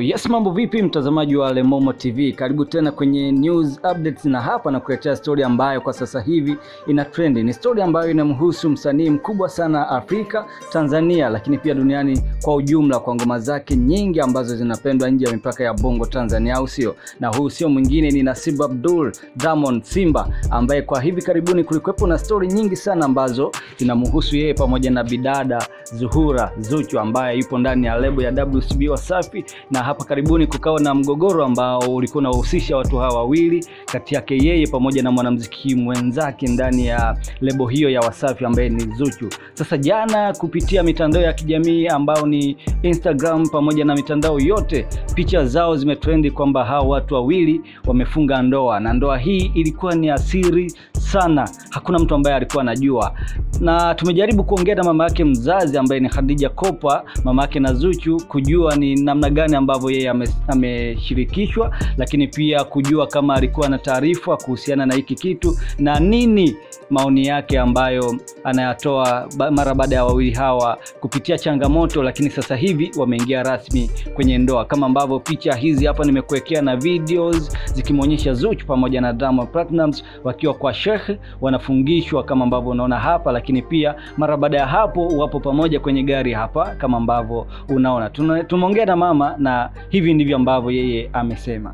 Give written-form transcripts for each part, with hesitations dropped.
Yes, mambo vipi mtazamaji wa Lemomo TV? Karibu tena kwenye news updates, na hapa na kuletea story ambayo kwa sasa hivi ina trend. Ni story ambayo inamhusu msanii mkubwa sana Afrika, Tanzania, lakini pia duniani kwa ujumla, kwa ngoma zake nyingi ambazo zinapendwa nje ya mipaka ya Bongo Tanzania, au sio? Na huu sio mwingine ni Nasibu Abdul Diamond Simba, ambaye kwa hivi karibuni kulikuwepo na story nyingi sana ambazo zinamhusu yeye pamoja na bidada Zuhura Zuchu ambaye yupo ndani ya lebo ya WCB Wasafi. Na hapa karibuni kukawa na mgogoro ambao ulikuwa unahusisha watu hawa wawili, kati yake yeye pamoja na mwanamuziki mwenzake ndani ya lebo hiyo ya Wasafi ambaye ni Zuchu. Sasa jana kupitia mitandao ya kijamii ambao ni Instagram pamoja na mitandao yote, picha zao zimetrendi kwamba hao watu wawili wamefunga ndoa, na ndoa hii ilikuwa ni asiri sana, hakuna mtu ambaye alikuwa anajua. Na tumejaribu kuongea na mama yake mzazi ambaye ni Khadija Kopa, mama yake na Zuchu, kujua ni namna gani ambavyo yeye ameshirikishwa, lakini pia kujua kama alikuwa na taarifa kuhusiana na hiki kitu na nini maoni yake ambayo anayatoa mara baada ya wawili hawa kupitia changamoto, lakini sasa hivi wameingia rasmi kwenye ndoa. Kama ambavyo picha hizi hapa nimekuwekea na videos zikimuonyesha Zuchu pamoja na Diamond Platnumz wakiwa kwa Sheikh wanafungishwa kama ambavyo unaona hapa, lakini pia mara baada ya hapo wapo pamoja kwenye gari hapa kama ambavyo unaona. Tumeongea na mama na hivi ndivyo ambavyo yeye amesema.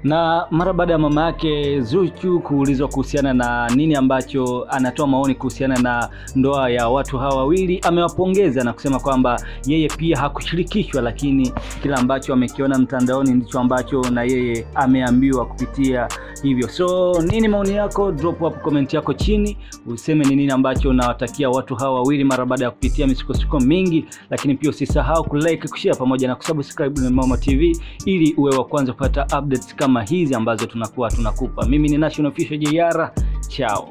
Na mara baada ya mama yake Zuchu kuulizwa kuhusiana na nini ambacho anatoa maoni kuhusiana na ndoa ya watu hawa wawili, amewapongeza na kusema kwamba yeye pia hakushirikishwa, lakini kila ambacho amekiona mtandaoni ndicho ambacho na yeye ameambiwa kupitia hivyo. So nini maoni yako? Drop hapo comment yako chini, useme ni nini ambacho unawatakia watu hawa wawili mara baada ya kupitia misukosuko mingi, lakini pia usisahau kulike, kushare pamoja na kusubscribe Lemomo TV ili uwe wa kwanza kupata updates kama hizi ambazo tunakuwa tunakupa. Mimi ni National Official JR. Ciao.